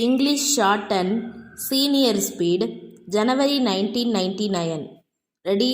English shorthand, senior speed, January 1999. Ready?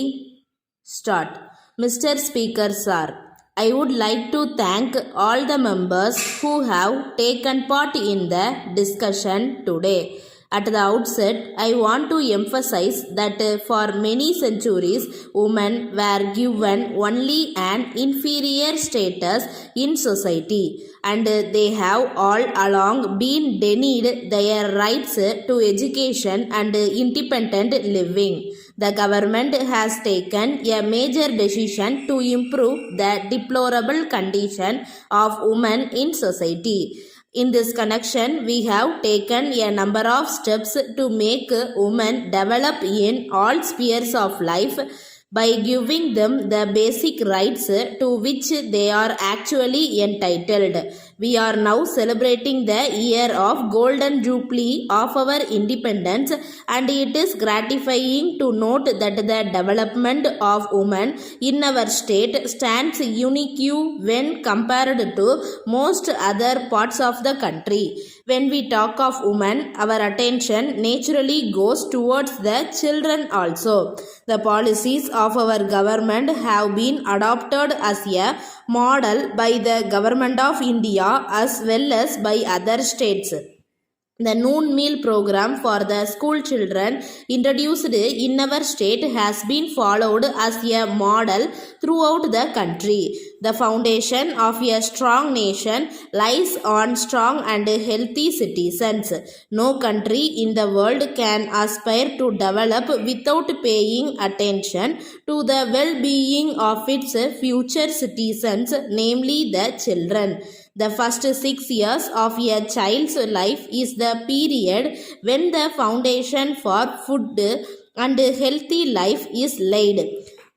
Start. Mr. Speaker Sir, I would like to thank all the members who have taken part in the discussion today. At the outset, I want to emphasize that for many centuries, women were given only an inferior status in society, and they have all along been denied their rights to education and independent living. The government has taken a major decision to improve the deplorable condition of women in society. In this connection, we have taken a number of steps to make women develop in all spheres of life by giving them the basic rights to which they are actually entitled. We are now celebrating the year of Golden Jubilee of our independence, and it is gratifying to note that the development of women in our state stands unique when compared to most other parts of the country. When we talk of women, our attention naturally goes towards the children also. The policies of our government have been adopted as a model by the Government of India as well as by other states. The noon meal program for the school children introduced in our state has been followed as a model throughout the country. The foundation of a strong nation lies on strong and healthy citizens. No country in the world can aspire to develop without paying attention to the well-being of its future citizens, namely the children. The first 6 years of a child's life is the period when the foundation for food and healthy life is laid.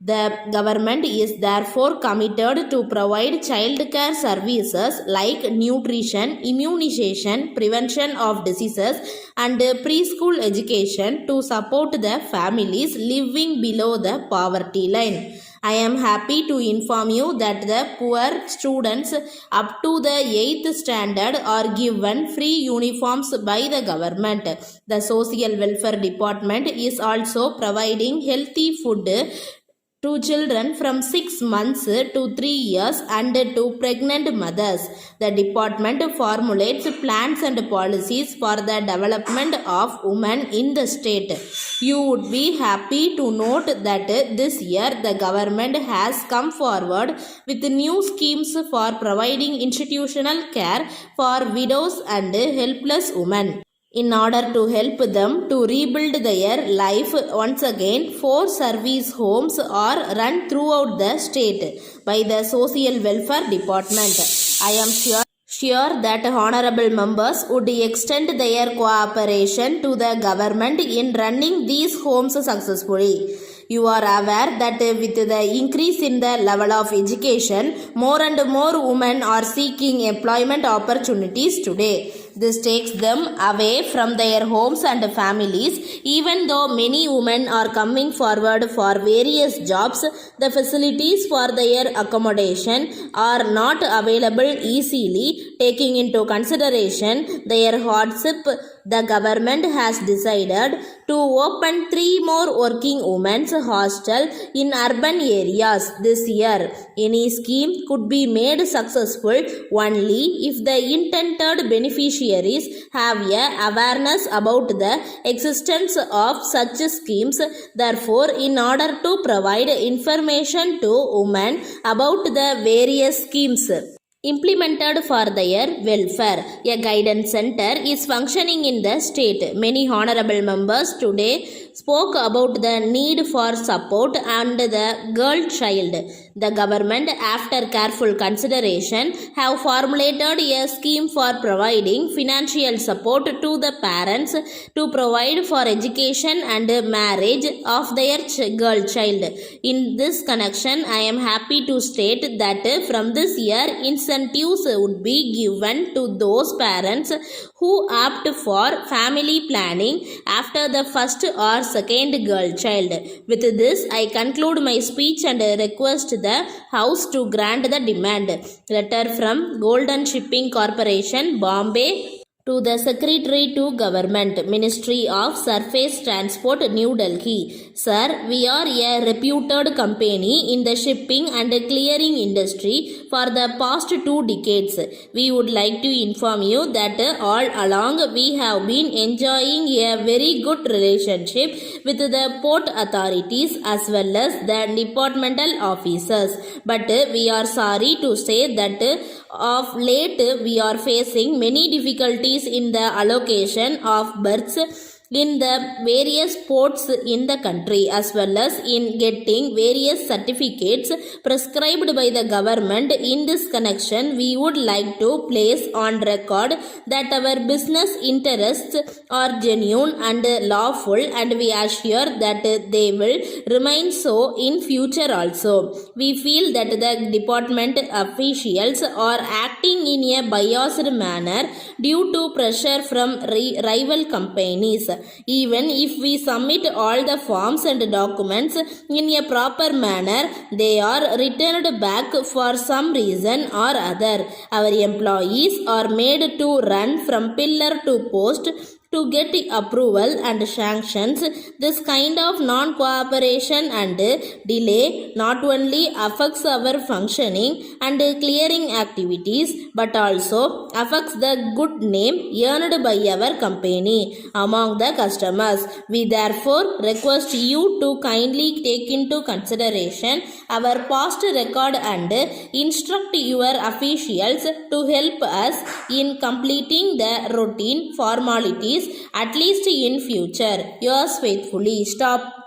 The government is therefore committed to provide child care services like nutrition, immunization, prevention of diseases, and preschool education to support the families living below the poverty line. I am happy to inform you that the poor students up to the 8th standard are given free uniforms by the government. The Social Welfare Department is also providing healthy food to children from 6 months to 3 years and to pregnant mothers. The department formulates plans and policies for the development of women in the state. You would be happy to note that this year the government has come forward with new schemes for providing institutional care for widows and helpless women. In order to help them to rebuild their life once again, 4 service homes are run throughout the state by the Social Welfare Department. I am sure that honorable members would extend their cooperation to the government in running these homes successfully. You are aware that with the increase in the level of education, more and more women are seeking employment opportunities today. This takes them away from their homes and families. Even though many women are coming forward for various jobs, the facilities for their accommodation are not available easily. Taking into consideration their hardship, the government has decided to open 3 more working women's hostels in urban areas this year. Any scheme could be made successful only if the intended beneficiaries have a awareness about the existence of such schemes. Therefore, in order to provide information to women about the various schemes implemented for their welfare, a guidance center is functioning in the state. Many honorable members today spoke about the need for support and the girl child. The government, after careful consideration, have formulated a scheme for providing financial support to the parents to provide for education and marriage of their girl child. In this connection, I am happy to state that from this year, incentives would be given to those parents who opt for family planning after the first or second girl child. With this, I conclude my speech and request the House to grant the demand. Letter from Golden Shipping Corporation, Bombay, To the Secretary to Government, Ministry of Surface Transport, New Delhi. Sir, we are a reputed company in the shipping and clearing industry for the past 2 decades. We would like to inform you that all along we have been enjoying a very good relationship with the port authorities as well as the departmental officers. But we are sorry to say that of late we are facing many difficulties in the allocation of berths in the various ports in the country as well as in getting various certificates prescribed by the government. In this connection, we would like to place on record that our business interests are genuine and lawful, and we assure that they will remain so in future also. We feel that the department officials are acting in a biased manner due to pressure from rival companies. Even if we submit all the forms and documents in a proper manner, they are returned back for some reason or other. Our employees are made to run from pillar to post to get approval and sanctions. This kind of non-cooperation and delay not only affects our functioning and clearing activities but also affects the good name earned by our company among the customers. We therefore request you to kindly take into consideration our past record and instruct your officials to help us in completing the routine formalities at least in future. Yours faithfully. Stop.